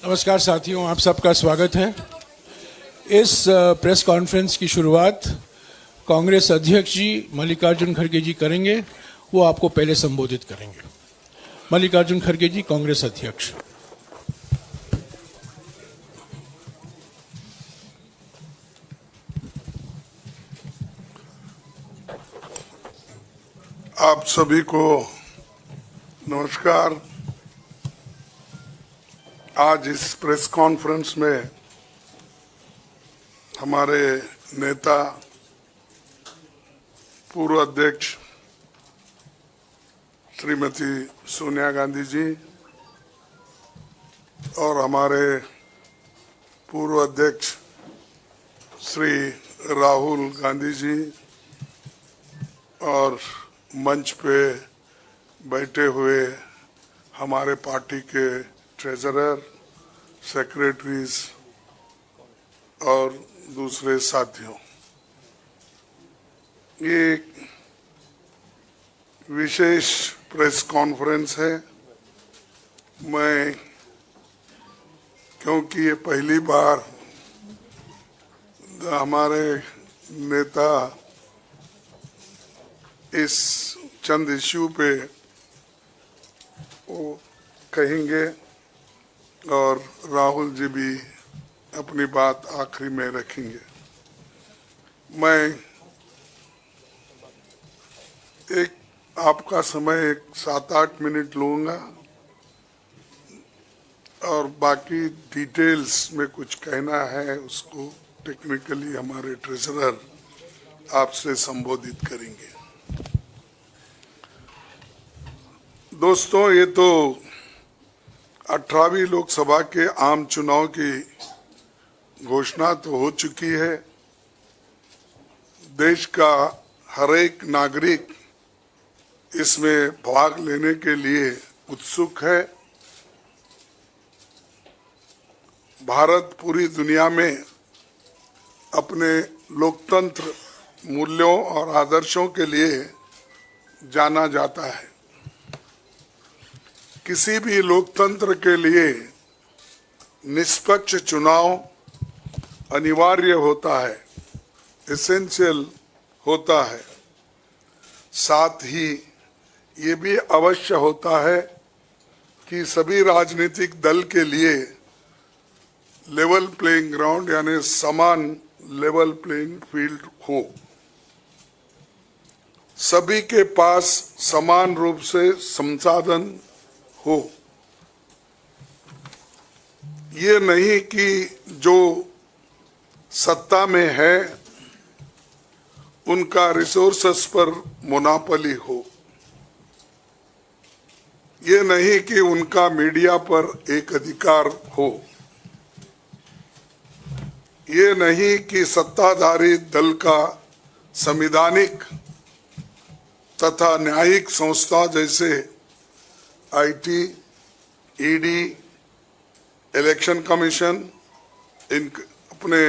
नमस्कार साथियों, आप सबका स्वागत है। इस प्रेस कॉन्फ्रेंस की शुरुआत कांग्रेस अध्यक्ष जी मल्लिकार्जुन खड़गे जी करेंगे। वो आपको पहले संबोधित करेंगे। मल्लिकार्जुन खड़गे जी, कांग्रेस अध्यक्ष। आप सभी को नमस्कार। आज इस प्रेस कॉन्फ्रेंस में हमारे नेता पूर्व अध्यक्ष श्रीमती सोनिया गांधी जी और हमारे पूर्व अध्यक्ष श्री राहुल गांधी जी और मंच पे बैठे हुए हमारे पार्टी के ट्रेजरर, सेक्रेटरीज और दूसरे साथियों, ये एक विशेष प्रेस कॉन्फ्रेंस है। मैं क्योंकि ये पहली बार हमारे नेता इस चंद इश्यू पे वो कहेंगे और राहुल जी भी अपनी बात आखिरी में रखेंगे। मैं एक आपका समय 7-8 मिनट लूँगा और बाकी डिटेल्स में कुछ कहना है उसको टेक्निकली हमारे ट्रेजरर आपसे संबोधित करेंगे। दोस्तों, ये तो 18वीं लोकसभा के आम चुनाव की घोषणा तो हो चुकी है। देश का हर एक नागरिक इसमें भाग लेने के लिए उत्सुक है। भारत पूरी दुनिया में अपने लोकतंत्र मूल्यों और आदर्शों के लिए जाना जाता है। किसी भी लोकतंत्र के लिए निष्पक्ष चुनाव अनिवार्य होता है, एसेंशियल होता है। साथ ही ये भी अवश्य होता है कि सभी राजनीतिक दल के लिए लेवल प्लेइंग ग्राउंड यानी समान लेवल प्लेइंग फील्ड हो, सभी के पास समान रूप से संसाधन हो। ये नहीं कि जो सत्ता में है उनका रिसोर्सेस पर मोनोपोली हो। ये नहीं कि उनका मीडिया पर एक अधिकार हो। ये नहीं कि सत्ताधारी दल का संवैधानिक तथा न्यायिक संस्था जैसे आईटी, ईडी, इलेक्शन कमीशन, इन अपने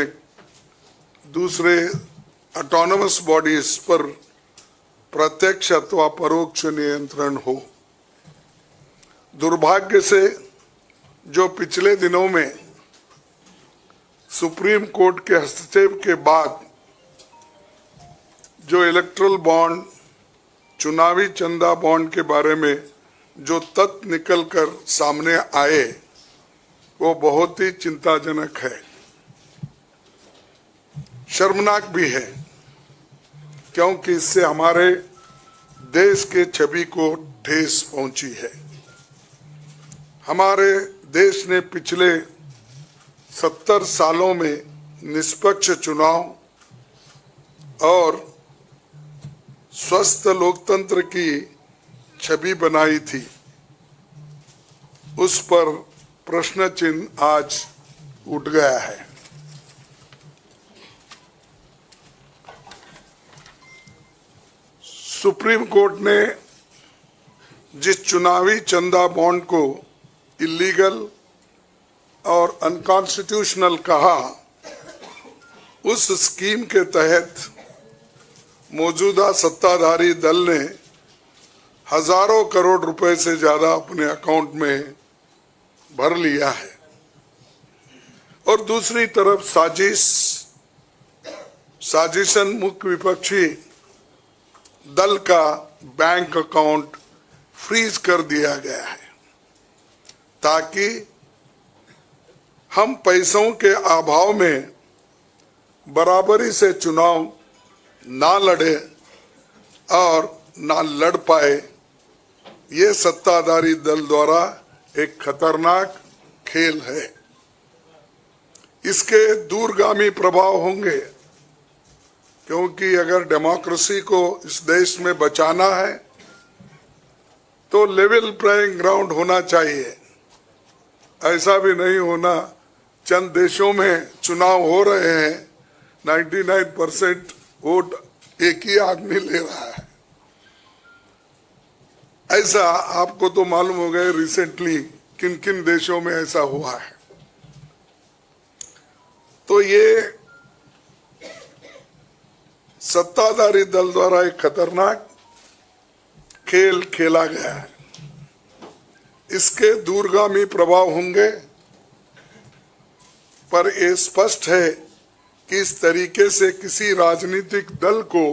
दूसरे ऑटोनमस बॉडीज पर प्रत्यक्ष अथवा परोक्ष नियंत्रण हो। दुर्भाग्य से जो पिछले दिनों में सुप्रीम कोर्ट के हस्तक्षेप के बाद जो इलेक्टोरल बॉन्ड, चुनावी चंदा बॉन्ड के बारे में जो तथ्य निकलकर सामने आए वो बहुत ही चिंताजनक है, शर्मनाक भी है, क्योंकि इससे हमारे देश के छवि को ठेस पहुंची है। हमारे देश ने पिछले 70 सालों में निष्पक्ष चुनाव और स्वस्थ लोकतंत्र की छवि बनाई थी। उस पर प्रश्न चिन्ह आज उठ गया है। सुप्रीम कोर्ट ने जिस चुनावी चंदा बॉन्ड को इलीगल और अनकॉन्स्टिट्यूशनल कहा, उस स्कीम के तहत मौजूदा सत्ताधारी दल ने हजारों करोड़ रुपए से ज्यादा अपने अकाउंट में भर लिया है। और दूसरी तरफ साजिशन मुख्य विपक्षी दल का बैंक अकाउंट फ्रीज कर दिया गया है ताकि हम पैसों के अभाव में बराबरी से चुनाव ना लड़े और ना लड़ पाए। ये सत्ताधारी दल द्वारा एक खतरनाक खेल है। इसके दूरगामी प्रभाव होंगे, क्योंकि अगर डेमोक्रेसी को इस देश में बचाना है तो लेवल प्लेइंग ग्राउंड होना चाहिए। ऐसा भी नहीं होना चंद देशों में चुनाव हो रहे हैं, 99% वोट एक ही आदमी ले रहा है। ऐसा आपको तो मालूम हो गया रिसेंटली किन किन देशों में ऐसा हुआ है। तो ये सत्ताधारी दल द्वारा एक खतरनाक खेल खेला गया है। इसके दूरगामी प्रभाव होंगे, पर यह स्पष्ट है कि इस तरीके से किसी राजनीतिक दल को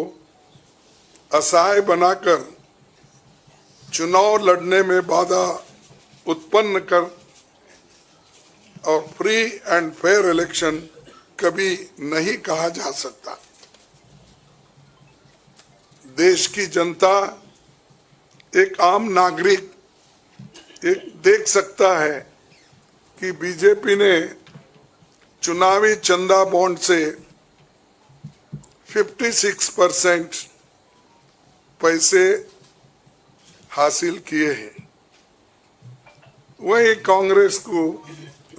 असहाय बनाकर चुनाव लड़ने में बाधा उत्पन्न कर और फ्री एंड फेयर इलेक्शन कभी नहीं कहा जा सकता। देश की जनता, एक आम नागरिक एक देख सकता है कि बीजेपी ने चुनावी चंदा बॉन्ड से 56% पैसे हासिल किए हैं, वहीं कांग्रेस को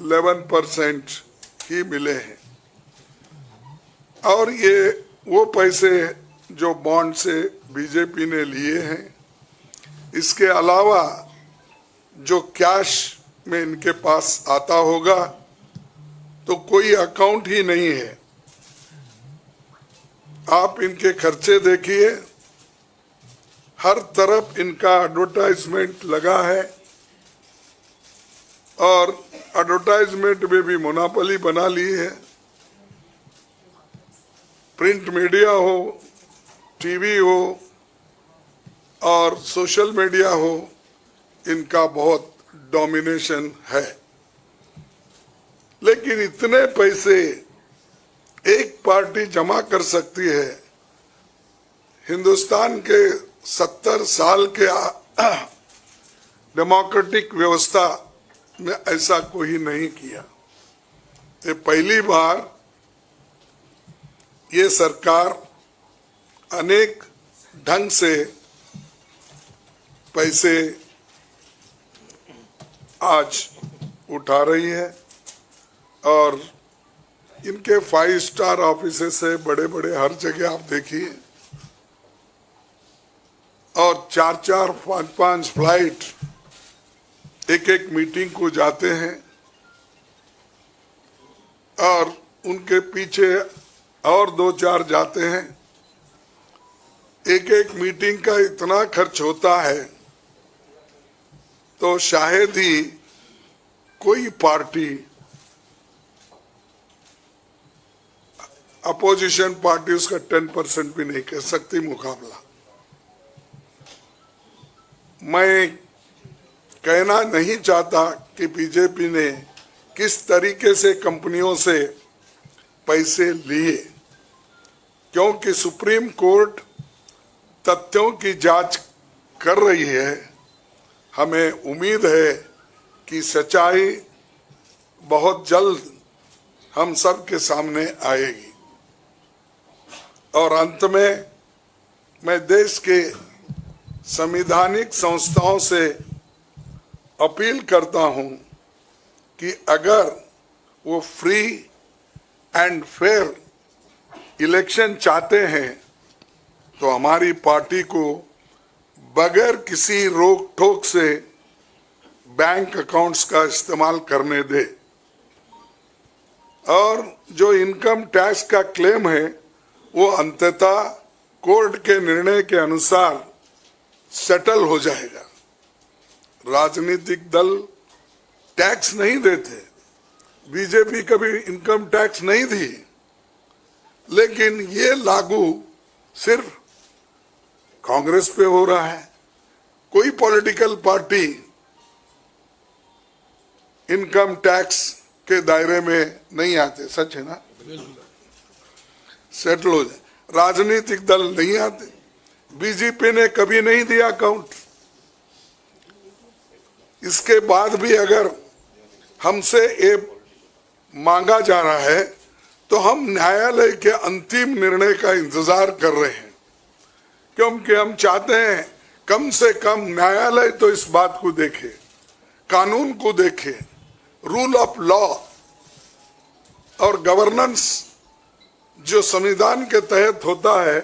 11% ही मिले हैं। और ये वो पैसे जो बॉन्ड से बीजेपी ने लिए हैं, इसके अलावा जो कैश में इनके पास आता होगा तो कोई अकाउंट ही नहीं है। आप इनके खर्चे देखिए, हर तरफ इनका एडवर्टाइजमेंट लगा है और एडवर्टाइजमेंट में भी मोनोपोली बना ली है। प्रिंट मीडिया हो, टीवी हो और सोशल मीडिया हो, इनका बहुत डोमिनेशन है। लेकिन इतने पैसे एक पार्टी जमा कर सकती है, हिंदुस्तान के 70 साल के डेमोक्रेटिक व्यवस्था में ऐसा कोई नहीं किया। ये पहली बार ये सरकार अनेक ढंग से पैसे आज उठा रही है और इनके 5 स्टार ऑफिसेस से बड़े बड़े हर जगह आप देखिए, और 4-4, 5-5 फ्लाइट एक मीटिंग को जाते हैं और उनके पीछे और 2-4 जाते हैं। एक मीटिंग का इतना खर्च होता है तो शायद ही कोई पार्टी, अपोजिशन पार्टी उसका 10% भी नहीं कर सकती मुकाबला। मैं कहना नहीं चाहता कि बीजेपी ने किस तरीके से कंपनियों से पैसे लिए, क्योंकि सुप्रीम कोर्ट तथ्यों की जांच कर रही है। हमें उम्मीद है कि सच्चाई बहुत जल्द हम सब के सामने आएगी। और अंत में मैं देश के संवैधानिक संस्थाओं से अपील करता हूं कि अगर वो फ्री एंड फेयर इलेक्शन चाहते हैं तो हमारी पार्टी को बगैर किसी रोक टोक से बैंक अकाउंट्स का इस्तेमाल करने दे, और जो इनकम टैक्स का क्लेम है वो अंततः कोर्ट के निर्णय के अनुसार सेटल हो जाएगा। राजनीतिक दल टैक्स नहीं देते, बीजेपी कभी इनकम टैक्स नहीं दी, लेकिन ये लागू सिर्फ कांग्रेस पे हो रहा है। कोई पॉलिटिकल पार्टी इनकम टैक्स के दायरे में नहीं आते। सच है ना? सेटल हो जाए। राजनीतिक दल नहीं आते। बीजेपी ने कभी नहीं दिया अकाउंट। इसके बाद भी अगर हमसे ये मांगा जा रहा है तो हम न्यायालय के अंतिम निर्णय का इंतजार कर रहे हैं, क्योंकि हम चाहते हैं कम से कम न्यायालय तो इस बात को देखे, कानून को देखे, रूल ऑफ लॉ और गवर्नेंस जो संविधान के तहत होता है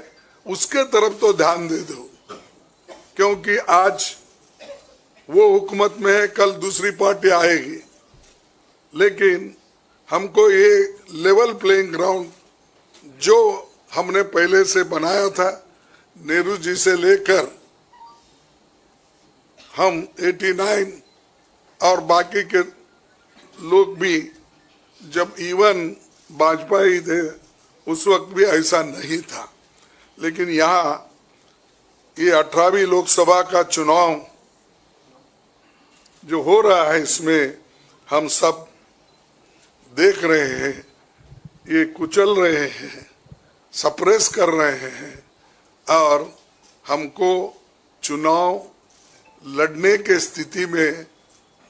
उसके तरफ तो ध्यान दे दो। क्योंकि आज वो हुकूमत में है, कल दूसरी पार्टी आएगी, लेकिन हमको ये लेवल प्लेइंग ग्राउंड जो हमने पहले से बनाया था, नेहरू जी से लेकर हम 89 और बाकी के लोग भी, जब इवन वाजपेयी थे उस वक्त भी ऐसा नहीं था। लेकिन यहाँ ये 18वीं लोकसभा का चुनाव जो हो रहा है, इसमें हम सब देख रहे हैं, ये कुचल रहे हैं, सप्रेस कर रहे हैं और हमको चुनाव लड़ने के स्थिति में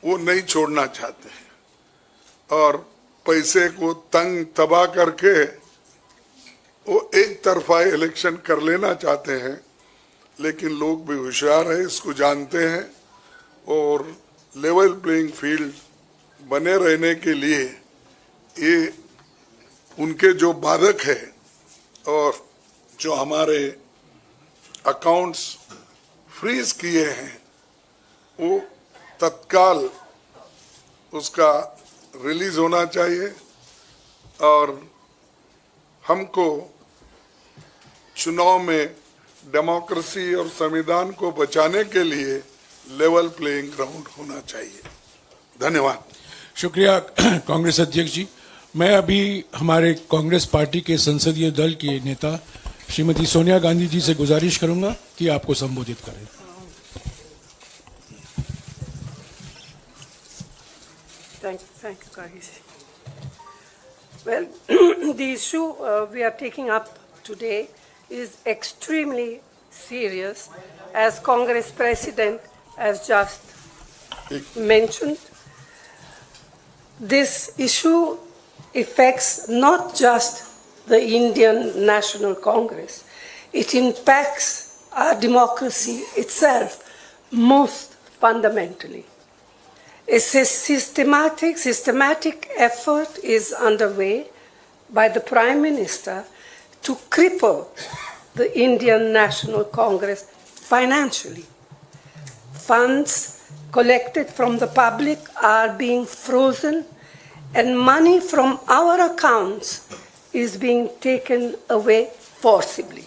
वो नहीं छोड़ना चाहते हैं और पैसे को तंग तबाह करके वो एक तरफा इलेक्शन कर लेना चाहते हैं। लेकिन लोग भी होशियार है, इसको जानते हैं और लेवल प्लेइंग फील्ड बने रहने के लिए ये उनके जो बाधक है और जो हमारे अकाउंट्स फ्रीज किए हैं वो तत्काल उसका रिलीज होना चाहिए और हमको चुनाव में डेमोक्रेसी और संविधान को बचाने के लिए लेवल प्लेइंग ग्राउंड होना चाहिए। धन्यवाद। शुक्रिया कांग्रेस अध्यक्ष जी। मैं अभी हमारे कांग्रेस पार्टी के संसदीय दल के नेता श्रीमती सोनिया गांधी जी से गुजारिश करूंगा कि आपको संबोधित करें। Thank you, Kagisi. Well, the issue we are taking up today is extremely serious, as Congress President has just mentioned. This issue affects not just the Indian National Congress, it impacts our democracy itself most fundamentally. A systematic effort is underway by the Prime Minister to cripple the Indian National Congress financially. Funds collected from the public are being frozen and money from our accounts is being taken away forcibly.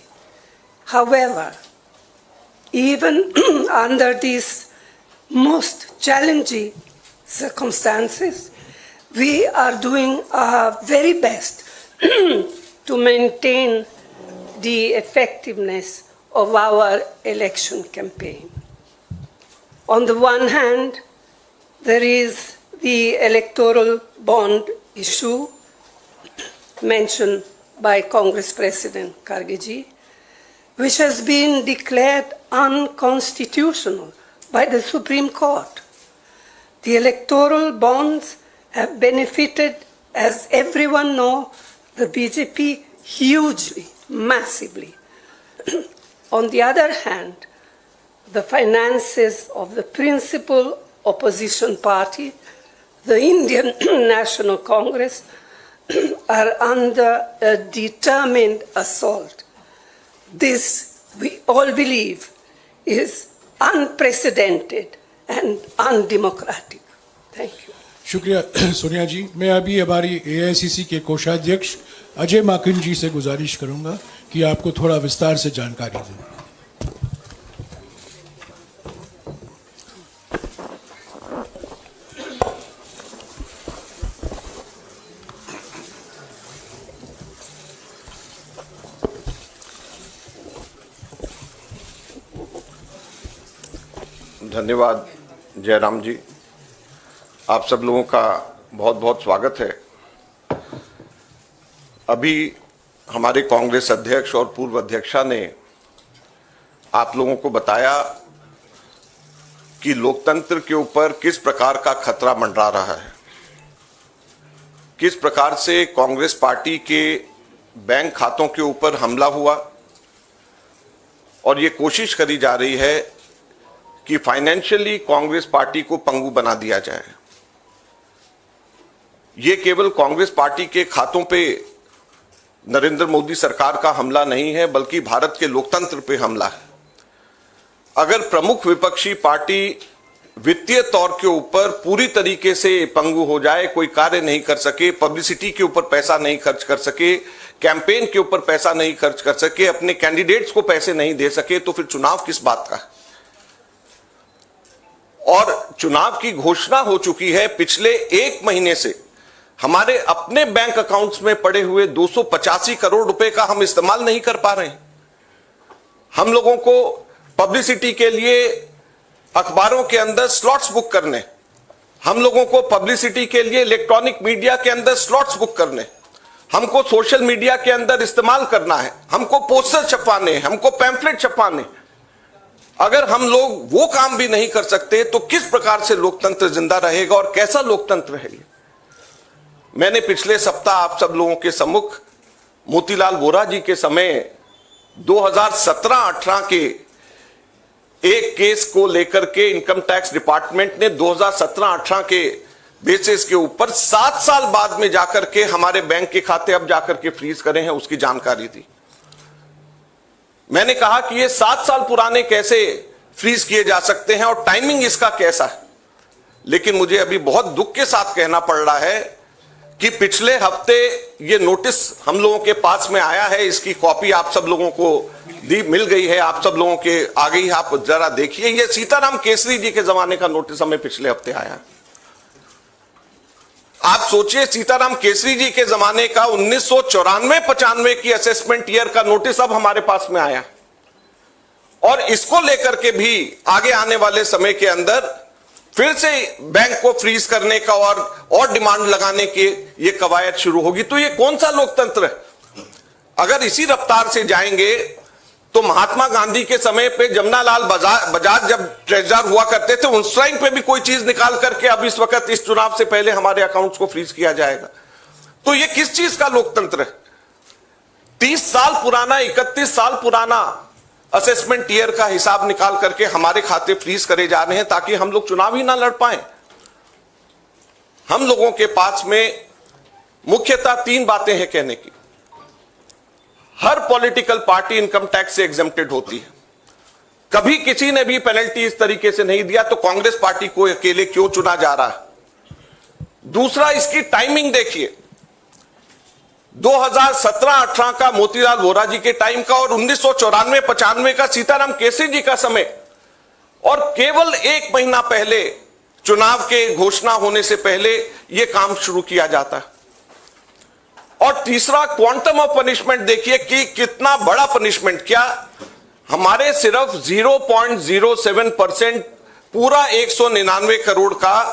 However, even under these most challenging circumstances, we are doing our very best to maintain the effectiveness of our election campaign. On the one hand, there is the electoral bond issue mentioned by Congress President Kharge, which has been declared unconstitutional by the Supreme Court. The electoral bonds have benefited, as everyone knows, the BJP hugely, massively. On the other hand, the finances of the principal opposition party, the Indian National Congress, are under a determined assault. This, we all believe, is unprecedented and undemocratic. Thank you. शुक्रिया सोनिया जी। मैं अभी हमारी AICC के कोषाध्यक्ष अजय माकिन जी से गुजारिश करूंगा कि आपको थोड़ा विस्तार से जानकारी दें। धन्यवाद जयराम जी, आप सब लोगों का बहुत बहुत स्वागत है। अभी हमारे कांग्रेस अध्यक्ष और पूर्व अध्यक्षा ने आप लोगों को बताया कि लोकतंत्र के ऊपर किस प्रकार का खतरा मंडरा रहा है, किस प्रकार से कांग्रेस पार्टी के बैंक खातों के ऊपर हमला हुआ और ये कोशिश करी जा रही है कि फाइनेंशियली कांग्रेस पार्टी को पंगु बना दिया जाए। ये केवल कांग्रेस पार्टी के खातों पे नरेंद्र मोदी सरकार का हमला नहीं है, बल्कि भारत के लोकतंत्र पे हमला है। अगर प्रमुख विपक्षी पार्टी वित्तीय तौर के ऊपर पूरी तरीके से पंगु हो जाए, कोई कार्य नहीं कर सके, पब्लिसिटी के ऊपर पैसा नहीं खर्च कर सके, कैंपेन के ऊपर पैसा नहीं खर्च कर सके, अपने कैंडिडेट्स को पैसे नहीं दे सके, तो फिर चुनाव किस बात का है। और चुनाव की घोषणा हो चुकी है। पिछले एक महीने से हमारे अपने बैंक अकाउंट्स में पड़े हुए 285 करोड़ रुपए का हम इस्तेमाल नहीं कर पा रहे हैं। हम लोगों को पब्लिसिटी के लिए अखबारों के अंदर स्लॉट्स बुक करने, हम लोगों को पब्लिसिटी के लिए इलेक्ट्रॉनिक मीडिया के अंदर स्लॉट्स बुक करने, हमको सोशल मीडिया के अंदर इस्तेमाल करना है, हमको पोस्टर छपवाने, हमको पैम्फलेट छपवाने। अगर हम लोग वो काम भी नहीं कर सकते तो किस प्रकार से लोकतंत्र जिंदा रहेगा और कैसा लोकतंत्र है ये। मैंने पिछले सप्ताह आप सब लोगों के सम्मुख मोतीलाल वोरा जी के समय 2017-18 के एक केस को लेकर के इनकम टैक्स डिपार्टमेंट ने 2017-18 के बेसिस के ऊपर 7 साल बाद में जाकर के हमारे बैंक के खाते अब जाकर के फ्रीज करे हैं, उसकी जानकारी दी। मैंने कहा कि ये 7 साल पुराने कैसे फ्रीज किए जा सकते हैं और टाइमिंग इसका कैसा है। लेकिन मुझे अभी बहुत दुख के साथ कहना पड़ रहा है कि पिछले हफ्ते ये नोटिस हम लोगों के पास में आया है, इसकी कॉपी आप सब लोगों को मिल गई है, आप सब लोगों के आगे ही आप जरा देखिए। ये सीताराम केसरी जी के जमाने का नोटिस हमें पिछले हफ्ते आया। आप सोचिए, सीताराम केसरी जी के जमाने का 1994-95 की असेसमेंट ईयर का नोटिस अब हमारे पास में आया और इसको लेकर के भी आगे आने वाले समय के अंदर फिर से बैंक को फ्रीज करने का और डिमांड लगाने की ये कवायद शुरू होगी। तो ये कौन सा लोकतंत्र है। अगर इसी रफ्तार से जाएंगे तो महात्मा गांधी के समय पे जमनालाल बजाज जब ट्रेजरर हुआ करते थे, उस टाइम पे भी कोई चीज निकाल करके अब इस वक्त इस चुनाव से पहले हमारे अकाउंट्स को फ्रीज किया जाएगा। तो ये किस चीज का लोकतंत्र है। 30 साल पुराना, 31 साल पुराना असेसमेंट ईयर का हिसाब निकाल करके हमारे खाते फ्रीज करे जा रहे हैं ताकि हम लोग चुनाव ही ना लड़ पाए। हम लोगों के पास में मुख्यतः 3 बातें हैं कहने की। हर पॉलिटिकल पार्टी इनकम टैक्स से एग्जेम्प्टेड होती है। कभी किसी ने भी पेनल्टी इस तरीके से नहीं दिया, तो कांग्रेस पार्टी को अकेले क्यों चुना जा रहा है। दूसरा, इसकी टाइमिंग देखिए। 2017-18 का मोतीलाल वोरा जी के टाइम का और 1994-95 का सीताराम केसरी जी का समय, और केवल 1 महीना पहले चुनाव के घोषणा होने से पहले यह काम शुरू किया जाता है। और तीसरा, क्वांटम ऑफ पनिशमेंट देखिए कि कितना बड़ा पनिशमेंट। क्या हमारे सिर्फ 0.07% पूरा 199 करोड़ का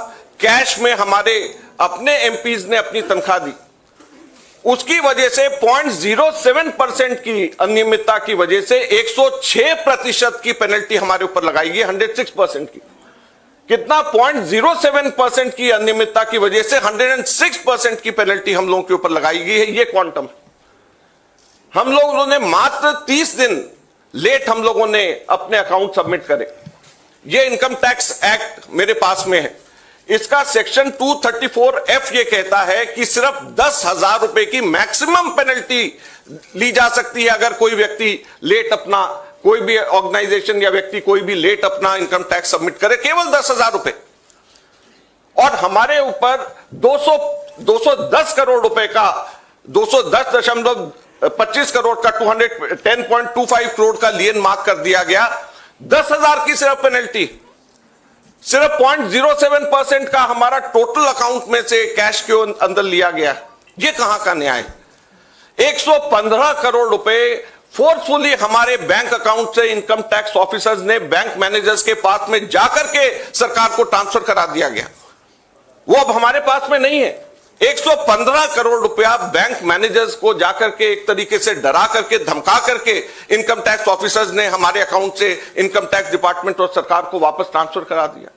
कैश में हमारे अपने एमपीज ने अपनी तनख्वाह दी, उसकी वजह से 0.07% की अनियमितता की वजह से 106% की पेनल्टी हमारे ऊपर लगाई गई। 106% की कितना, 0.07% की अनियमितता की वजह से 106% की पेनल्टी हम लोगों के ऊपर लगाई गई है। ये क्वांटम। हम लोगों ने मात्र 30 दिन लेट हम लोगों ने अपने अकाउंट सबमिट करे। ये इनकम टैक्स एक्ट मेरे पास में है, इसका सेक्शन 234F ये कहता है कि सिर्फ 10,000 रुपए की मैक्सिमम पेनल्टी ली जा सकती है अगर कोई व्यक्ति लेट अपना, कोई भी ऑर्गेनाइजेशन या व्यक्ति कोई भी लेट अपना इनकम टैक्स सबमिट करे, केवल 10,000 रुपए। और हमारे ऊपर 210 करोड़ रुपए का, 210.25 करोड़ का 210.25 करोड़ का लियन मार्क कर दिया गया। 10,000 की सिर्फ पेनल्टी, सिर्फ 0.07% का हमारा टोटल अकाउंट में से कैश के अंदर लिया गया। ये कहां का न्याय। 115 करोड़ रुपए फोर्सफुली हमारे बैंक अकाउंट से इनकम टैक्स ऑफिसर्स ने बैंक मैनेजर्स के पास में जाकर के सरकार को ट्रांसफर करा दिया गया। वो अब हमारे पास में नहीं है। 115 करोड़ रुपया बैंक मैनेजर्स को जाकर के एक तरीके से डरा करके, धमका करके इनकम टैक्स ऑफिसर्स ने हमारे अकाउंट से इनकम टैक्स डिपार्टमेंट और सरकार को वापस ट्रांसफर करा दिया।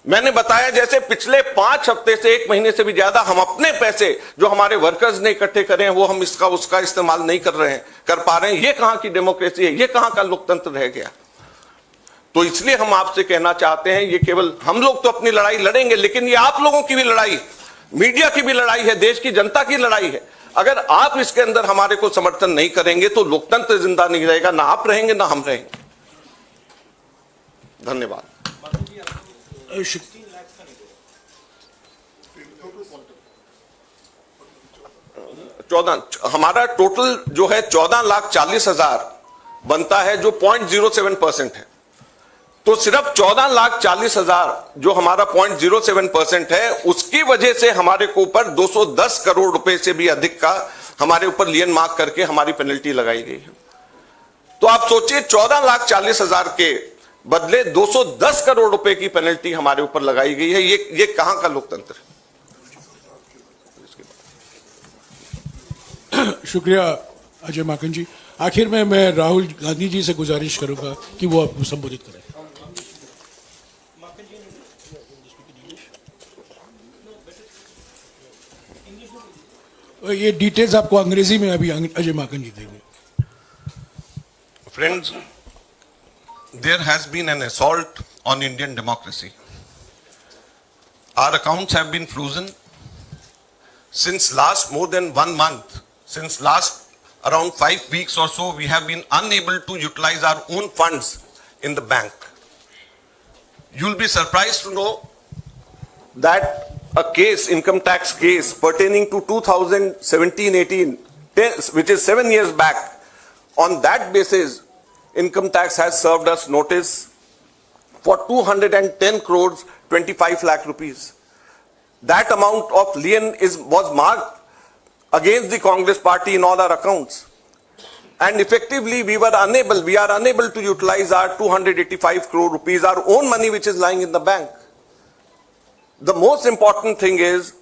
मैंने बताया जैसे पिछले 5 हफ्ते से 1 महीने से भी ज्यादा हम अपने पैसे जो हमारे वर्कर्स ने इकट्ठे करे हैं वो हम इसका उसका इस्तेमाल नहीं कर पा रहे हैं। ये कहां की डेमोक्रेसी है, ये कहां का लोकतंत्र रह गया। तो इसलिए हम आपसे कहना चाहते हैं, ये केवल हम लोग तो अपनी लड़ाई लड़ेंगे, लेकिन ये आप लोगों की भी लड़ाई, मीडिया की भी लड़ाई है, देश की जनता की लड़ाई है। अगर आप इसके अंदर हमारे को समर्थन नहीं करेंगे तो लोकतंत्र जिंदा नहीं रहेगा, ना आप रहेंगे ना हम रहेंगे। धन्यवाद। हमारा टोटल जो है 14,40,000 बनता है, जो 0.07% है। तो सिर्फ 14,40,000 जो हमारा 0.07% है, उसकी वजह से हमारे को ऊपर 210 करोड़ रुपए से भी अधिक का हमारे ऊपर लियन मार्क करके हमारी पेनल्टी लगाई गई है। तो आप सोचिए 14,40,000 के बदले 210 करोड़ रुपए की पेनल्टी हमारे ऊपर लगाई गई है। ये कहां का लोकतंत्र है? शुक्रिया अजय माकन जी। आखिर में मैं राहुल गांधी जी से गुजारिश करूंगा कि वो आपको संबोधित करें। ये डिटेल्स आपको अंग्रेजी में अभी अजय माकन जी देंगे। Friends, there has been an assault on Indian democracy. Our accounts have been frozen since last more than 1 month. Since last around 5 weeks or so, we have been unable to utilize our own funds in the bank. You'll be surprised to know that a case, income tax case pertaining to 2017-18, which is 7 years back, on that basis, income tax has served us notice for 210 crores, 25 lakh rupees. That amount of lien was marked against the Congress party in all our accounts. And effectively, we are unable to utilize our 285 crore rupees, our own money which is lying in the bank. The most important thing is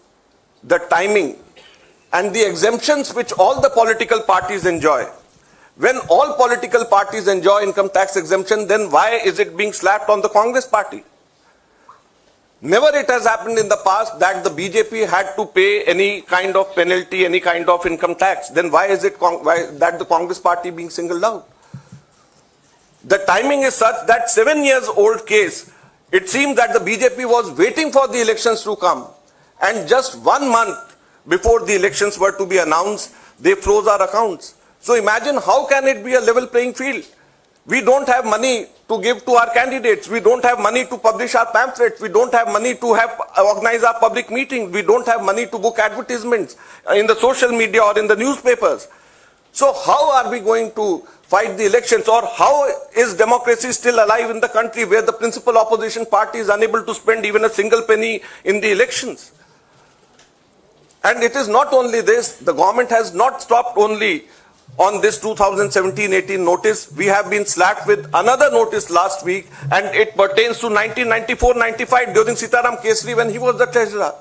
the timing and the exemptions which all the political parties enjoy. When all political parties enjoy income tax exemption, then why is it being slapped on the Congress party? Never it has happened in the past that the BJP had to pay any kind of penalty, any kind of income tax. Then why is it that the Congress party being singled out? The timing is such that 7 years old case, it seems that the BJP was waiting for the elections to come, and just 1 month before the elections were to be announced, they froze our accounts. So imagine how can it be a level playing field? We don't have money to give to our candidates. We don't have money to publish our pamphlets. We don't have money to organize our public meetings. We don't have money to book advertisements in the social media or in the newspapers. So how are we going to fight the elections, or how is democracy still alive in the country where the principal opposition party is unable to spend even a single penny in the elections? And it is not only this, the government has not stopped only on this 2017-18 notice. We have been slapped with another notice last week, and it pertains to 1994-95 during Sitaram Kesri when he was the treasurer.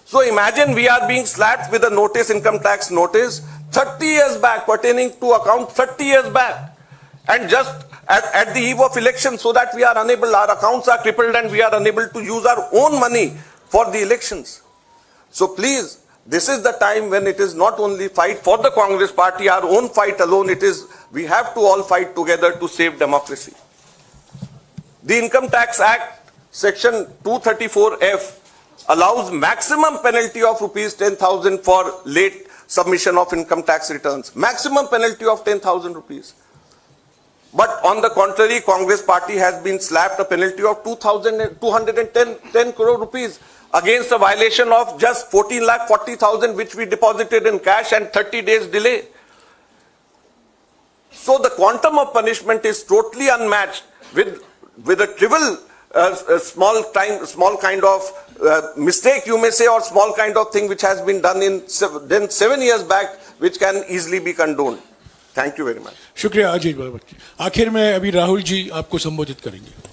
So imagine we are being slapped with a notice, income tax notice, 30 years back, pertaining to account 30 years back, and just at the eve of election, so that we are unable, our accounts are crippled and we are unable to use our own money for the elections. So please, this is the time when it is not only fight for the Congress party, our own fight alone, it is, we have to all fight together to save democracy. The Income Tax Act, section 234F, allows maximum penalty of rupees 10,000 for late submission of income tax returns. Maximum penalty of 10,000 rupees. But on the contrary, Congress party has been slapped a penalty of 210 crore rupees against a violation of just 14,40,000 which we deposited in cash and 30 days delay. So the quantum of punishment is totally unmatched with a trivial small kind of mistake, you may say, or small kind of thing which has been done 7 years back, which can easily be condoned. Thank you very much. शुक्रिया अजीत बाबा जी। आखिर में अभी राहुल जी आपको संबोधित करेंगे।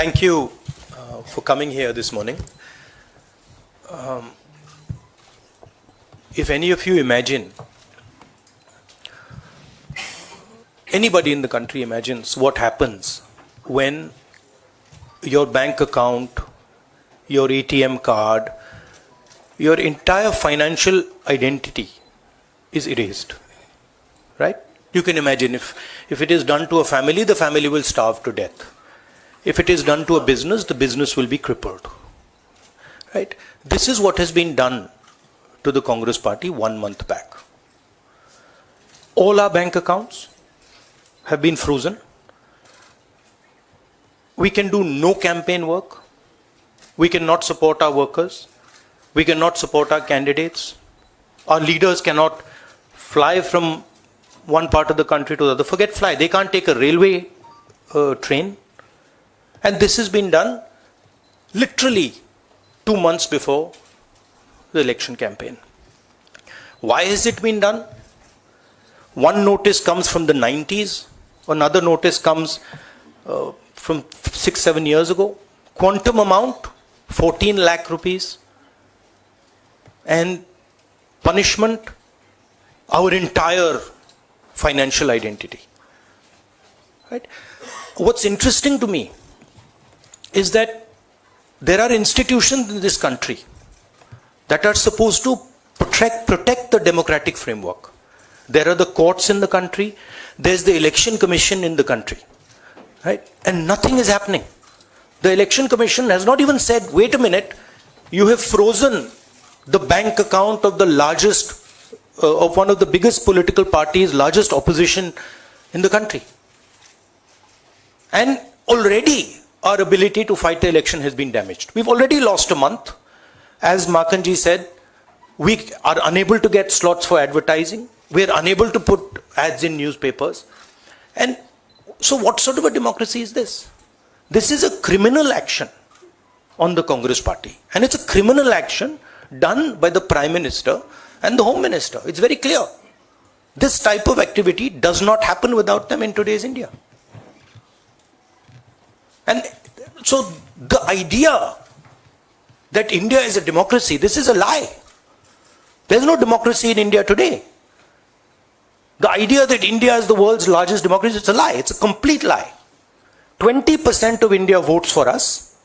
Thank you for coming here this morning. If any of you imagine, anybody in the country imagines what happens when your bank account, your ATM card, your entire financial identity is erased, right? You can imagine if it is done to a family, the family will starve to death. If it is done to a business, the business will be crippled. Right? This is what has been done to the Congress party 1 month back. All our bank accounts have been frozen. We can do no campaign work. We cannot support our workers. We cannot support our candidates. Our leaders cannot fly from one part of the country to the other. Forget fly. They can't take a railway train. And this has been done literally 2 months before the election campaign. Why has it been done? One notice comes from the 90s, another notice comes from 6-7 years ago. Quantum amount, 14 lakh rupees. And punishment, our entire financial identity. Right? What's interesting to me is that there are institutions in this country that are supposed to protect the democratic framework. There are the courts in the country, there's the election commission in the country, right? And nothing is happening. The election commission has not even said, wait a minute, you have frozen the bank account of the largest, of one of the biggest political parties, largest opposition in the country. And already our ability to fight the election has been damaged. We've already lost a month. As Makanji said, we are unable to get slots for advertising. We are unable to put ads in newspapers. And so what sort of a democracy is this? This is a criminal action on the Congress party. And it's a criminal action done by the Prime Minister and the Home Minister. It's very clear. This type of activity does not happen without them in today's India. And so the idea that India is a democracy, this is a lie. There's no democracy in India today. The idea that India is the world's largest democracy, it's a lie. It's a complete lie. 20% of India votes for us,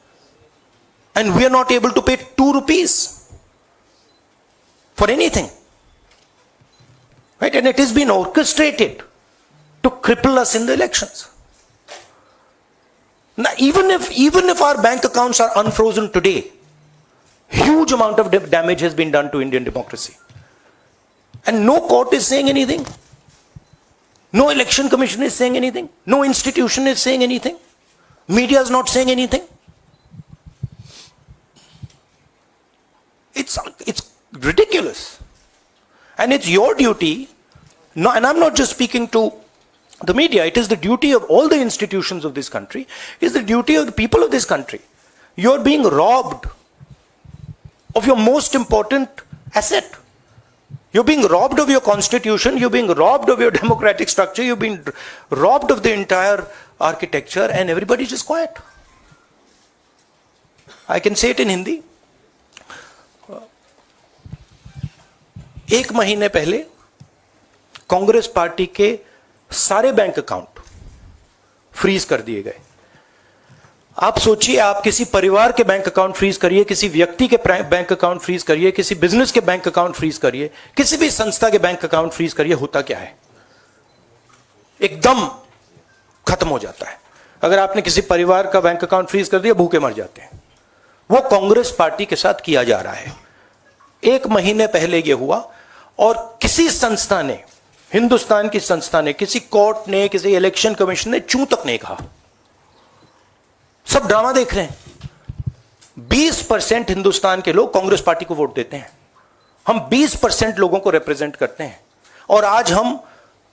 and we are not able to pay 2 rupees for anything. Right? And it has been orchestrated to cripple us in the elections. Now, even if our bank accounts are unfrozen today, huge amount of damage has been done to Indian democracy. And no court is saying anything. No election commission is saying anything. No institution is saying anything. Media is not saying anything. It's ridiculous. And it's your duty, and I'm not just speaking to the media, it is the duty of all the institutions of this country, it is the duty of the people of this country. You're being robbed of your most important asset. You're being robbed of your constitution, you're being robbed of your democratic structure, you're being robbed of the entire architecture, and everybody's just quiet. I can say it in Hindi. 1 महीने पहले Congress party के सारे bank account freeze कर दिए गए। आप सोचिए, आप किसी परिवार के बैंक अकाउंट फ्रीज करिए, किसी व्यक्ति के बैंक अकाउंट फ्रीज करिए, किसी बिजनेस के बैंक अकाउंट फ्रीज करिए, किसी भी संस्था के बैंक अकाउंट फ्रीज करिए, होता क्या है? एकदम खत्म हो जाता है। अगर आपने किसी परिवार का बैंक अकाउंट फ्रीज कर दिया, भूखे मर जाते हैं। वो कांग्रेस पार्टी के साथ किया जा रहा है। 1 महीने पहले यह हुआ, और किसी संस्था ने, हिंदुस्तान की संस्था ने, किसी कोर्ट ने, किसी इलेक्शन कमीशन ने चूं तक नहीं कहा। सब ड्रामा देख रहे हैं। 20% हिंदुस्तान के लोग कांग्रेस पार्टी को वोट देते हैं। हम 20% लोगों को रिप्रेजेंट करते हैं। और आज हम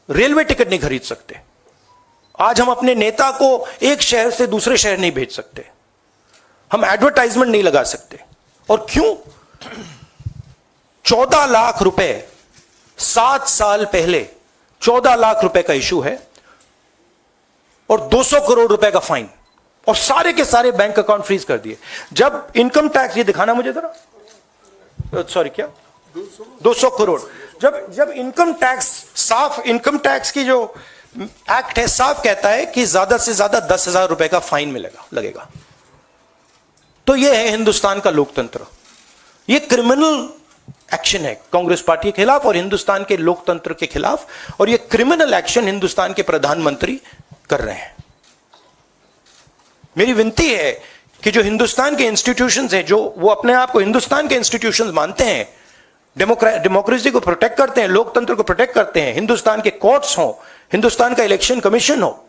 रेलवे टिकट नहीं खरीद सकते, आज हम अपने नेता को एक शहर से दूसरे शहर नहीं भेज सकते, हम एडवर्टाइजमेंट नहीं लगा सकते। और क्यों? 14 लाख रुपए 7 साल पहले 14 लाख रुपए का इशू है और 200 करोड़ रुपए का फाइन, और सारे के सारे बैंक अकाउंट फ्रीज कर दिए। जब इनकम टैक्स, ये दिखाना मुझे जरा, सॉरी क्या 200 करोड़, जब इनकम टैक्स, साफ इनकम टैक्स की जो एक्ट है साफ कहता है कि ज्यादा से ज्यादा 10,000 रुपए का फाइन लगेगा। तो यह है हिंदुस्तान का लोकतंत्र। यह क्रिमिनल एक्शन है कांग्रेस पार्टी के खिलाफ और हिंदुस्तान के लोकतंत्र के खिलाफ, और यह क्रिमिनल एक्शन हिंदुस्तान के प्रधानमंत्री कर रहे हैं। मेरी विनती है कि जो हिंदुस्तान के इंस्टीट्यूशंस हैं, जो वो अपने आप को हिंदुस्तान के इंस्टीट्यूशंस मानते हैं, डेमोक्रेसी को प्रोटेक्ट करते हैं, लोकतंत्र को प्रोटेक्ट करते हैं, हिंदुस्तान के कोर्ट्स हो, हिंदुस्तान का इलेक्शन कमीशन हो,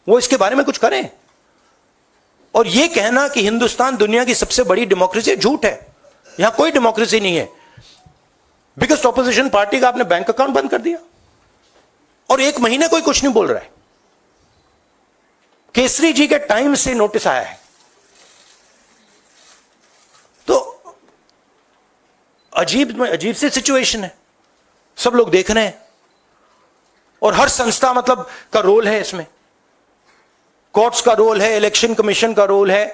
वो इसके बारे में कुछ करें। और यह कहना कि हिंदुस्तान दुनिया की सबसे बड़ी डेमोक्रेसी, झूठ है। यहां कोई डेमोक्रेसी नहीं है। बिगेस्ट ऑपोजिशन पार्टी का आपने बैंक अकाउंट बंद कर दिया और 1 महीने कोई कुछ नहीं बोल रहा है। केसरी जी के टाइम से नोटिस आया है। तो अजीब सी सिचुएशन है, सब लोग देख रहे हैं और हर संस्था मतलब का रोल है इसमें, कोर्ट्स का रोल है, इलेक्शन कमीशन का रोल है।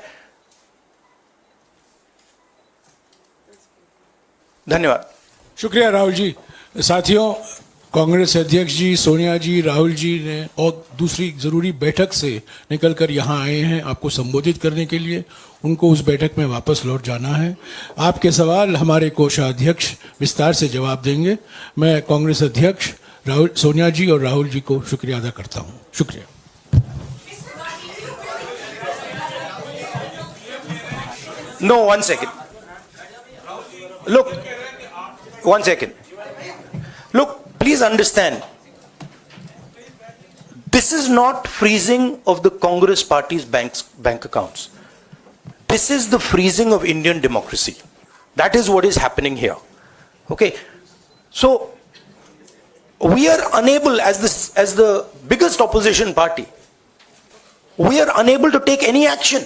धन्यवाद। शुक्रिया राहुल जी। साथियों, कांग्रेस अध्यक्ष जी, सोनिया जी, राहुल जी ने और दूसरी ज़रूरी बैठक से निकलकर यहाँ आए हैं आपको संबोधित करने के लिए। उनको उस बैठक में वापस लौट जाना है। आपके सवाल हमारे कोषाध्यक्ष विस्तार से जवाब देंगे। मैं कांग्रेस अध्यक्ष सोनिया जी और राहुल जी को शुक्रिया अदा करता हूँ। शुक्रिया। No, 1 second. Look, 1 second. Look, please understand. This is not freezing of the Congress party's bank accounts. This is the freezing of Indian democracy. That is what is happening here. Okay? So, we are unable, as the biggest opposition party, we are unable to take any action.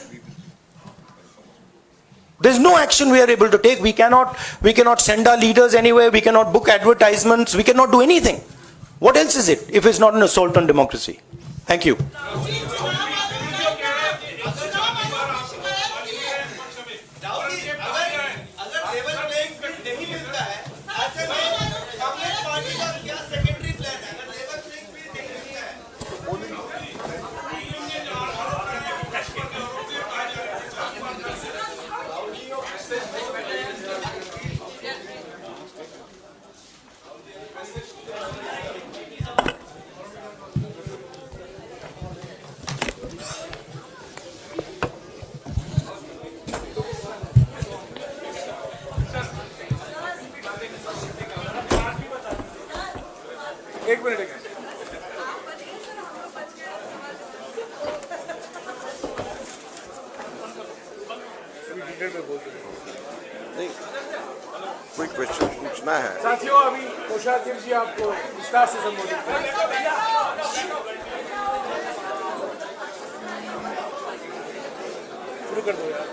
There's no action we are able to take. We cannot send our leaders anywhere. We cannot book advertisements. We cannot do anything. What else is it if it's not an assault on democracy? Thank you. कोई question पूछना है? साथियों, अभी कोषाध्यक्ष जी आपको विस्तार से संबोधित करेंगे। शुरू कर दो यार।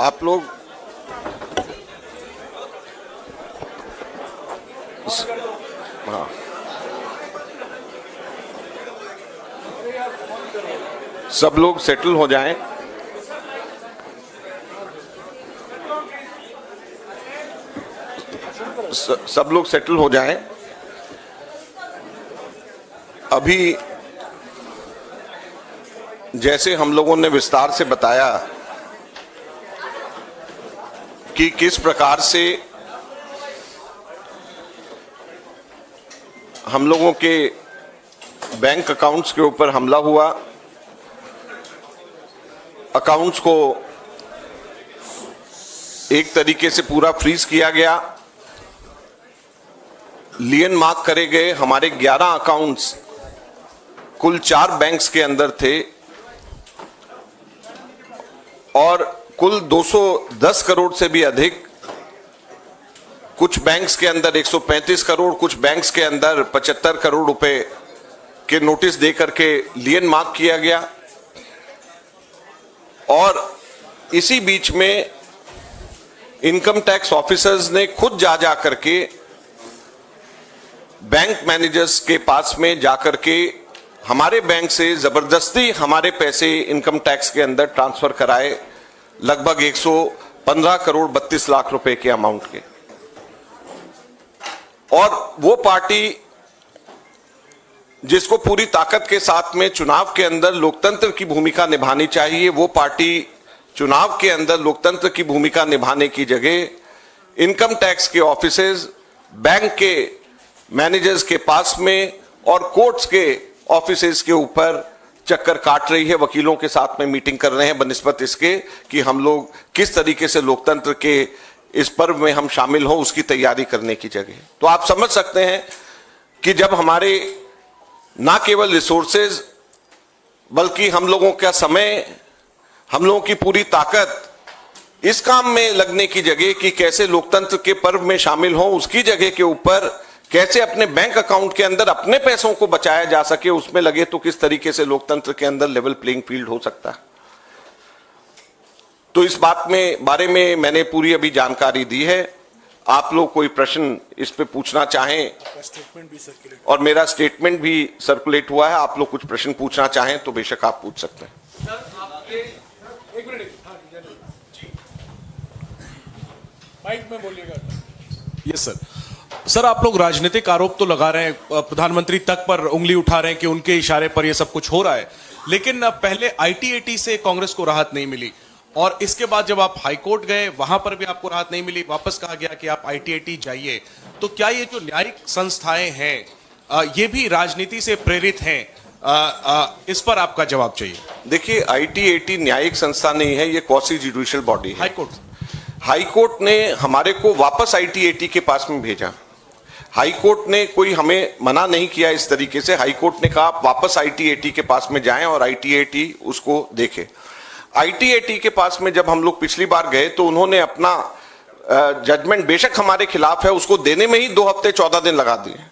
आप लोग हाँ, सब लोग सेटल हो जाएं। सब लोग सेटल हो जाएं। अभी जैसे हम लोगों ने विस्तार से बताया कि किस प्रकार से हम लोगों के बैंक अकाउंट्स के ऊपर हमला हुआ, अकाउंट्स को एक तरीके से पूरा फ्रीज किया गया, लियन मार्क करे गए हमारे 11 अकाउंट्स कुल 4 बैंक्स के अंदर थे और कुल 210 करोड़ से भी अधिक कुछ बैंक्स के अंदर 135 करोड़, कुछ बैंक्स के अंदर 75 करोड़ रुपए के नोटिस दे करके लियन मार्क किया गया। और इसी बीच में इनकम टैक्स ऑफिसर्स ने खुद जा करके बैंक मैनेजर्स के पास में जाकर के हमारे बैंक से जबरदस्ती हमारे पैसे इनकम टैक्स के अंदर ट्रांसफर कराए, लगभग 115 करोड़ 32 लाख रुपए के अमाउंट के। और वो पार्टी जिसको पूरी ताकत के साथ में चुनाव के अंदर लोकतंत्र की भूमिका निभानी चाहिए, वो पार्टी चुनाव के अंदर लोकतंत्र की भूमिका निभाने की जगह इनकम टैक्स के ऑफिसेज, बैंक के मैनेजर्स के पास में और कोर्ट्स के ऑफिसेज के ऊपर चक्कर काट रही है, वकीलों के साथ में मीटिंग कर रहे हैं बनिस्बत इसके कि हम लोग किस तरीके से लोकतंत्र के इस पर्व में हम शामिल हो, उसकी तैयारी करने की जगह। तो आप समझ सकते हैं कि जब हमारे ना केवल रिसोर्सेज बल्कि हम लोगों का समय, हम लोगों की पूरी ताकत इस काम में लगने की जगह कि कैसे लोकतंत्र के पर्व में शामिल हो, उसकी जगह के ऊपर कैसे अपने बैंक अकाउंट के अंदर अपने पैसों को बचाया जा सके, उसमें लगे तो किस तरीके से लोकतंत्र के अंदर लेवल प्लेइंग फील्ड हो सकता है। तो इस बारे में मैंने पूरी अभी जानकारी दी है। आप लोग कोई प्रश्न इस पे पूछना चाहें, और मेरा स्टेटमेंट भी सर्कुलेट हुआ है, आप लोग कुछ प्रश्न पूछना चाहें तो बेशक आप पूछ सकते हैं। माइक में बोलिएगा। Yes sir. सर, आप लोग राजनीतिक आरोप तो लगा रहे हैं, प्रधानमंत्री तक पर उंगली उठा रहे हैं कि उनके इशारे पर यह सब कुछ हो रहा है, लेकिन पहले आईटीएटी से कांग्रेस को राहत नहीं मिली और इसके बाद जब आप हाईकोर्ट गए वहां पर भी आपको राहत नहीं मिली, वापस कहा गया कि आप आईटीएटी जाइए। तो क्या ये जो न्यायिक संस्थाएं हैं ये भी राजनीति से प्रेरित हैं? इस पर आपका जवाब चाहिए। देखिए, आईटीएटी न्यायिक संस्था नहीं है, ये क्वासी जुडिशियल बॉडी है। हाईकोर्ट ने हमारे को वापस आईटीएटी के पास में भेजा। हाईकोर्ट ने कोई हमें मना नहीं किया इस तरीके से। हाईकोर्ट ने कहा आप वापस आईटीएटी के पास में जाएं और आईटीएटी उसको देखे। आईटीएटी के पास में जब हम लोग पिछली बार गए तो उन्होंने अपना जजमेंट बेशक हमारे खिलाफ है, उसको देने में ही 2 हफ्ते 14 दिन लगा दिए।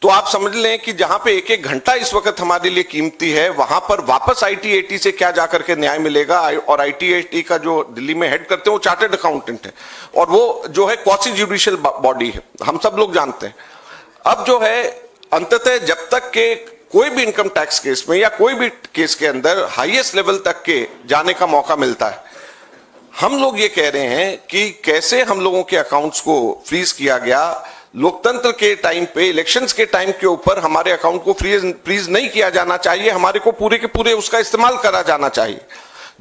तो आप समझ लें कि जहां पे 1-1 घंटा इस वक्त हमारे लिए कीमती है, वहां पर वापस आईटीएटी से क्या जाकर के न्याय मिलेगा। और आईटीएटी का जो दिल्ली में हेड करते हैं वो चार्टर्ड अकाउंटेंट है और वो जो है क्वासी जुडिशियल बॉडी है, हम सब लोग जानते हैं। अब जो है अंततः जब तक के कोई भी इनकम टैक्स केस में या कोई भी केस के अंदर हाईएस्ट लेवल तक के जाने का मौका मिलता है, हम लोग ये कह रहे हैं कि कैसे हम लोगों के अकाउंट्स को फ्रीज किया गया। लोकतंत्र के टाइम पे, इलेक्शंस के टाइम के ऊपर हमारे अकाउंट को फ्रीज नहीं किया जाना चाहिए, हमारे को पूरे के पूरे उसका इस्तेमाल करा जाना चाहिए।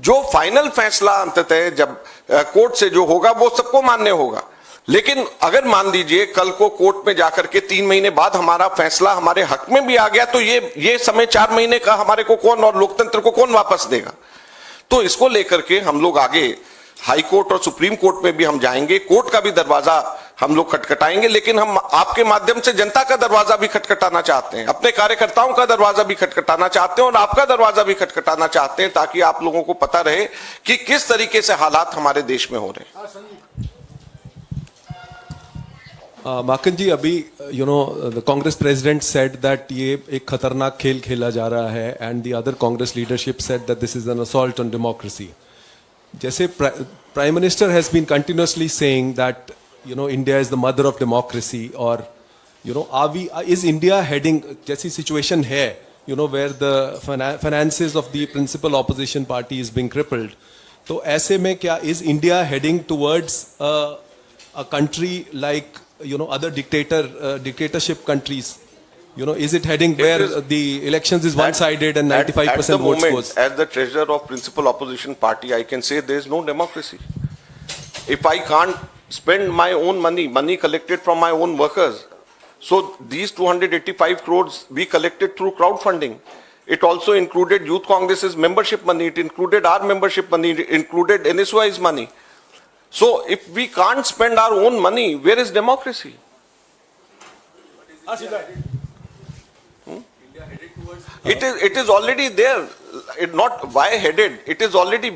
जो फाइनल फैसला अंततः जब कोर्ट से जो होगा वो सबको मान्य होगा। लेकिन अगर मान लीजिए कल को कोर्ट में जाकर के 3 महीने बाद हमारा फैसला हमारे हक में भी आ गया तो ये समय 4 महीने का हमारे को कौन और लोकतंत्र को कौन वापस देगा। तो इसको लेकर के हम लोग आगे हाई कोर्ट और सुप्रीम कोर्ट में भी हम जाएंगे, कोर्ट का भी दरवाजा हम लोग खटखटाएंगे, लेकिन हम आपके माध्यम से जनता का दरवाजा भी खटखटाना चाहते हैं, अपने कार्यकर्ताओं का दरवाजा भी खटखटाना चाहते हैं और आपका दरवाजा भी खटखटाना चाहते हैं, ताकि आप लोगों को पता रहे कि किस तरीके से हालात हमारे देश में हो रहे हैं। माकन जी, अभी the Congress president said that ये एक खतरनाक खेल खेला जा रहा है and the other Congress leadership said that this is an assault on democracy. जैसे prime minister has been continuously saying that India is the mother of democracy, और is India heading, जैसी सिचुएशन है where the finances of the principal opposition party is being crippled, तो ऐसे में क्या is India heading towards a country like other dictatorship countries? Is it heading where the elections is one-sided and 95% votes goes? As the treasurer of principal opposition party, I can say there is no democracy. If I can't spend my own money collected from my own workers, so these 285 crores we collected through crowdfunding. It also included Youth Congress's membership money, it included our membership money, it included NSY's money. So if we can't spend our own money, where is democracy? It is already there. Not why headed. It is already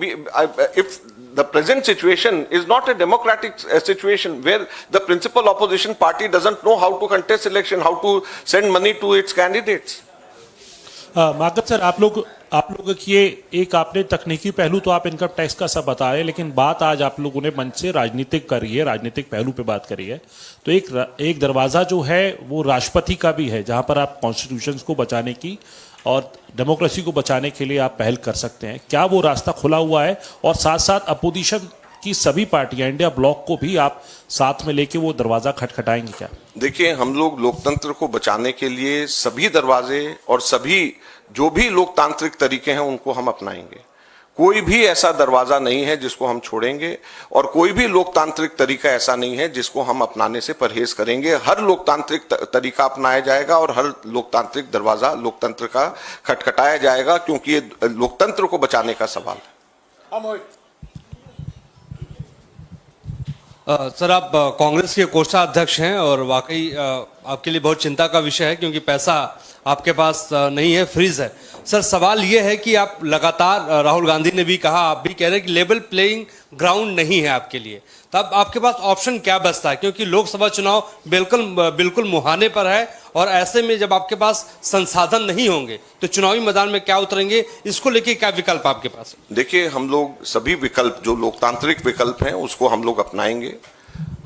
if the present situation is not a democratic situation where the principal opposition party doesn't know how to contest election, how to send money to its candidates. Madhav sir, आप लोग किए एक आपने तकनीकी पहलू तो आप income tax का सब बता रहे हैं, लेकिन बात आज आप लोगों ने मंच से राजनीतिक करी है, राजनीतिक पहलू पे बात करी है। तो एक दरवाजा जो है वो राष्ट्रपति का भी है, जहां पर आप कॉन्स्टिट्यूशन को बचाने की और डेमोक्रेसी को बचाने के लिए आप पहल कर सकते हैं। क्या वो रास्ता खुला हुआ है? और साथ साथ अपोजिशन की सभी पार्टियां, इंडिया ब्लॉक को भी आप साथ में लेके वो दरवाजा खटखटाएंगे क्या? देखिए, हम लोग लोकतंत्र को बचाने के लिए सभी दरवाजे और सभी जो भी लोकतांत्रिक तरीके हैं उनको हम अपनाएंगे। कोई भी ऐसा दरवाजा नहीं है जिसको हम छोड़ेंगे और कोई भी लोकतांत्रिक तरीका ऐसा नहीं है जिसको हम अपनाने से परहेज करेंगे। हर लोकतांत्रिक तरीका अपनाया जाएगा और हर लोकतांत्रिक दरवाजा लोकतंत्र का खटखटाया जाएगा, क्योंकि ये लोकतंत्र को बचाने का सवाल है। सर, आप कांग्रेस के कोषाध्यक्ष हैं और वाकई आपके लिए बहुत चिंता का विषय है, क्योंकि पैसा आपके पास नहीं है, फ्रीज है। सर, सवाल ये है कि आप लगातार, राहुल गांधी ने भी कहा, आप भी कह रहे हैं कि लेवल प्लेइंग ग्राउंड नहीं है आपके लिए। तब आपके पास ऑप्शन क्या बचता है? क्योंकि लोकसभा चुनाव बिल्कुल मुहाने पर है और ऐसे में जब आपके पास संसाधन नहीं होंगे तो चुनावी मैदान में क्या उतरेंगे? इसको लेके क्या विकल्प आपके पास? देखिए, हम लोग सभी विकल्प जो लोकतांत्रिक विकल्प हैं उसको हम लोग अपनाएंगे।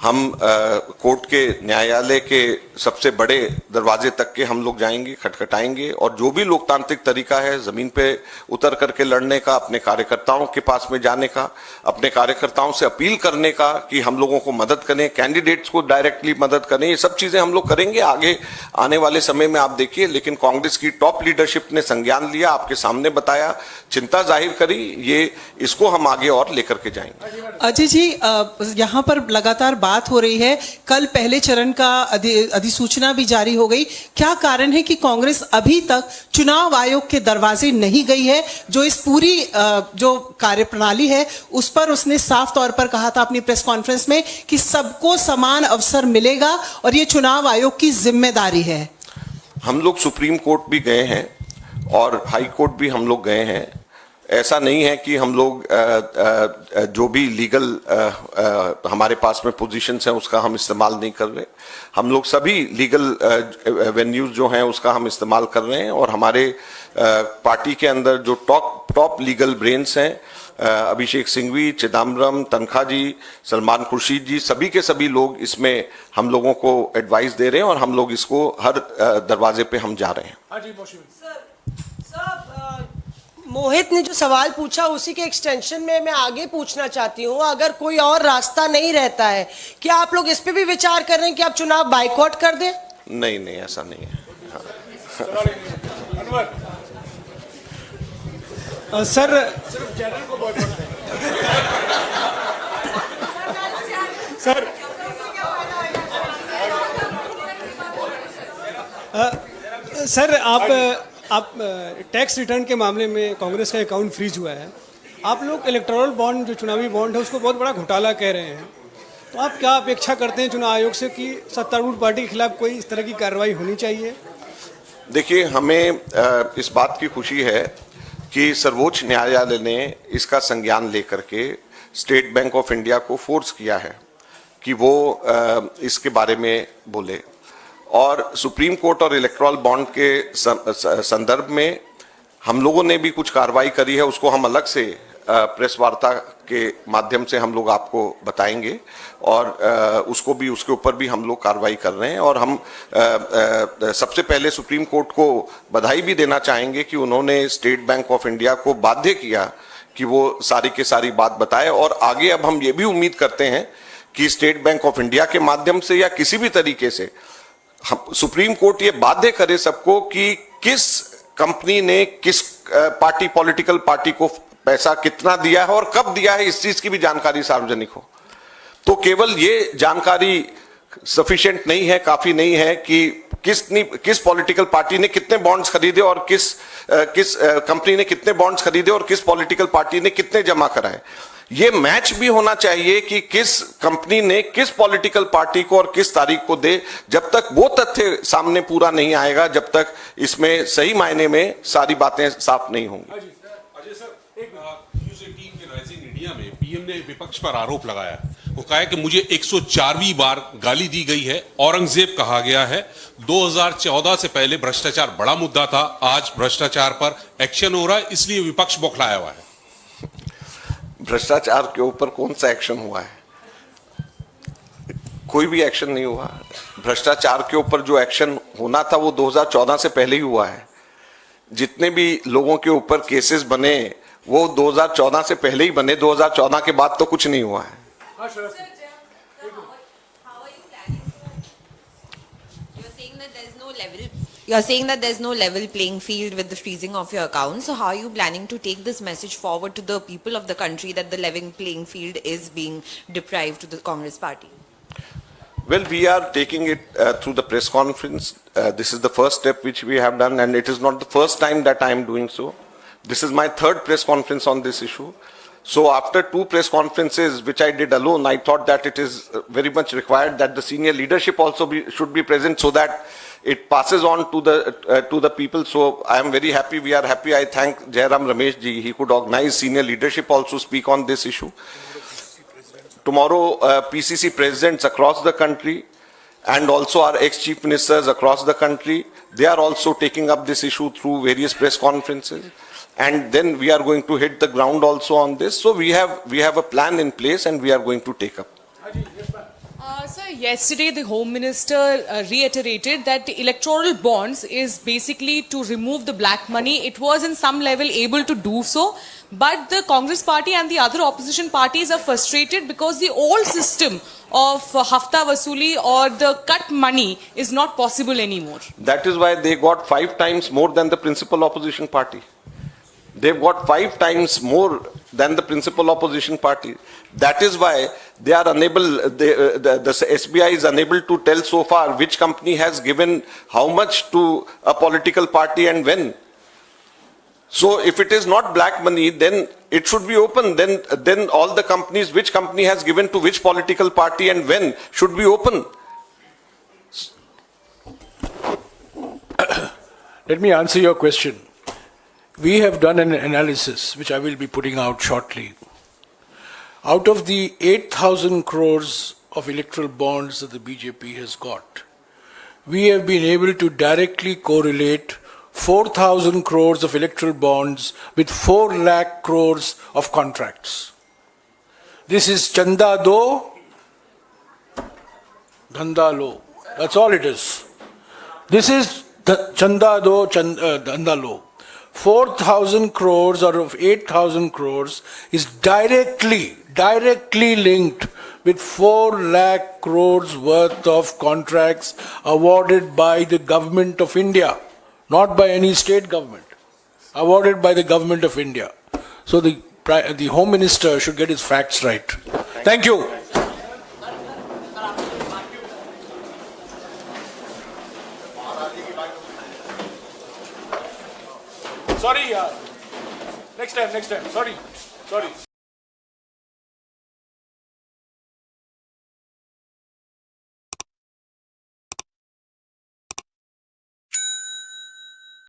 हम कोर्ट के, न्यायालय के सबसे बड़े दरवाजे तक के हम लोग जाएंगे, खटखटाएंगे और जो भी लोकतांत्रिक तरीका है जमीन पे उतर करके लड़ने का, अपने कार्यकर्ताओं के पास में जाने का, अपने कार्यकर्ताओं से अपील करने का कि हम लोगों को मदद करें, कैंडिडेट्स को डायरेक्टली मदद करें, ये सब चीजें हम लोग करेंगे आगे आने वाले समय में। आप देखिए, लेकिन कांग्रेस की टॉप लीडरशिप ने संज्ञान लिया, आपके सामने बताया, चिंता जाहिर करी, ये इसको हम आगे और लेकर के जाएंगे। अजय जी, यहाँ पर लगातार बात हो रही है, कल पहले चरण का अधिसूचना भी जारी हो गई। क्या कारण है कि कांग्रेस अभी तक चुनाव आयोग के दरवाजे नहीं गई है? जो इस पूरी जो कार्यप्रणाली है उस पर उसने साफ तौर पर कहा था अपनी प्रेस कॉन्फ्रेंस में कि सबको समान अवसर मिलेगा और ये चुनाव आयोग की जिम्मेदारी है। हम लोग सुप्रीम कोर्ट भी गए हैं और हाई कोर्ट भी हम लोग गए हैं। ऐसा नहीं है कि हम लोग जो भी लीगल हमारे पास में पोजीशंस हैं उसका हम इस्तेमाल नहीं कर रहे। हम लोग सभी लीगल वेन्यूज जो हैं उसका हम इस्तेमाल कर रहे हैं और हमारे पार्टी के अंदर जो टॉप लीगल ब्रेन्स हैं, अभिषेक सिंघवी, चिदम्बरम, तनखा जी, सलमान खुर्शीद जी, सभी के सभी लोग इसमें हम लोगों को एडवाइस दे रहे हैं और हम लोग इसको हर दरवाजे पे हम जा रहे हैं। मोहित ने जो सवाल पूछा उसी के एक्सटेंशन में मैं आगे पूछना चाहती हूँ, अगर कोई और रास्ता नहीं रहता है, क्या आप लोग इस पे भी विचार कर रहे हैं कि आप चुनाव बाइकआउट कर दें? नहीं, ऐसा नहीं है। सर, सर आप टैक्स रिटर्न के मामले में कांग्रेस का अकाउंट फ्रीज हुआ है। आप लोग इलेक्टोरल बॉन्ड, जो चुनावी बॉन्ड है, उसको बहुत बड़ा घोटाला कह रहे हैं। तो आप क्या अपेक्षा करते हैं चुनाव आयोग से कि सत्तारूढ़ पार्टी के खिलाफ कोई इस तरह की कार्रवाई होनी चाहिए? देखिए, हमें इस बात की खुशी है कि सर्वोच्च न्यायालय ने इसका संज्ञान लेकर के स्टेट बैंक ऑफ इंडिया को फोर्स किया है कि वो इसके बारे में बोले और सुप्रीम कोर्ट और इलेक्टोरल बॉन्ड के संदर्भ में हम लोगों ने भी कुछ कार्रवाई करी है। उसको हम अलग से प्रेस वार्ता के माध्यम से हम लोग आपको बताएंगे और उसके ऊपर भी हम लोग कार्रवाई कर रहे हैं। और हम सबसे पहले सुप्रीम कोर्ट को बधाई भी देना चाहेंगे कि उन्होंने स्टेट बैंक ऑफ इंडिया को बाध्य किया कि वो सारी की सारी बात बताए। और आगे अब हम ये भी उम्मीद करते हैं कि स्टेट बैंक ऑफ इंडिया के माध्यम से या किसी भी तरीके से सुप्रीम कोर्ट ये बाध्य करे सबको कि किस कंपनी ने किस पॉलिटिकल पार्टी को पैसा कितना दिया है और कब दिया है, इस चीज की भी जानकारी सार्वजनिक हो। तो केवल ये जानकारी सफिशिएंट नहीं है, काफी नहीं है कि किस पॉलिटिकल पार्टी ने कितने बॉन्ड्स खरीदे और किस कंपनी ने कितने बॉन्ड्स खरीदे और किस पॉलिटिकल पार्टी ने कितने जमा कराए। ये मैच भी होना चाहिए कि किस कंपनी ने किस पॉलिटिकल पार्टी को और किस तारीख को दे। जब तक वो तथ्य सामने पूरा नहीं आएगा, जब तक इसमें सही मायने में सारी बातें साफ नहीं होंगी। अजय सर, एक न्यूज़ 18 के राइजिंग इंडिया में पीएम ने विपक्ष पर आरोप लगाया, वो कहा है कि मुझे 104वीं बार गाली दी गई है, औरंगजेब कहा गया है। 2014 से पहले भ्रष्टाचार बड़ा मुद्दा था, आज भ्रष्टाचार पर एक्शन हो रहा है, इसलिए विपक्ष बौखलाया हुआ है। भ्रष्टाचार के ऊपर कौन सा एक्शन हुआ है? कोई भी एक्शन नहीं हुआ। भ्रष्टाचार के ऊपर जो एक्शन होना था वो 2014 से पहले ही हुआ है। जितने भी लोगों के ऊपर केसेस बने वो 2014 से पहले ही बने, 2014 के बाद तो कुछ नहीं हुआ है। You're saying that there's no level playing field with the freezing of your accounts. So how are you planning to take this message forward to the people of the country that the level playing field is being deprived to the Congress party? Well, we are taking it through the press conference. This is the first step which we have done, and it is not the first time that I am doing so. This is my third press conference on this issue. So after 2 press conferences, which I did alone, I thought that it is very much required that the senior leadership also should be present so that it passes on to the people. So I am very happy. We are happy. I thank Jairam Ramesh ji. He could organize senior leadership also speak on this issue. Tomorrow, PCC presidents across the country and also our ex-chief ministers across the country, they are also taking up this issue through various press conferences. And then we are going to hit the ground also on this. So we have a plan in place and we are going to take up. Sir, yesterday the Home Minister reiterated that the electoral bonds is basically to remove the black money. It was in some level able to do so, but the Congress party and the other opposition parties are frustrated because the old system of hafta vasuli or the cut money is not possible anymore. That is why they got 5 times more than the principal opposition party. They've got 5 times more than the principal opposition party. That is why they are unable, the SBI is unable to tell so far which company has given how much to a political party and when. So if it is not black money, then it should be open. Then all the companies, which company has given to which political party and when, should be open. Let me answer your question. We have done an analysis, which I will be putting out shortly. Out of the 8,000 crores of electoral bonds that the BJP has got, we have been able to directly correlate 4,000 crores of electoral bonds with 4 lakh crores of contracts. This is Chanda Do, Dhanda Lo. That's all it is. This is Chanda Do, Dhanda Lo. 4,000 crores out of 8,000 crores is directly linked with 4 lakh crores worth of contracts awarded by the government of India, not by any state government, awarded by the government of India. So the Home Minister should get his facts right. Thank you. Sorry, next time. Sorry.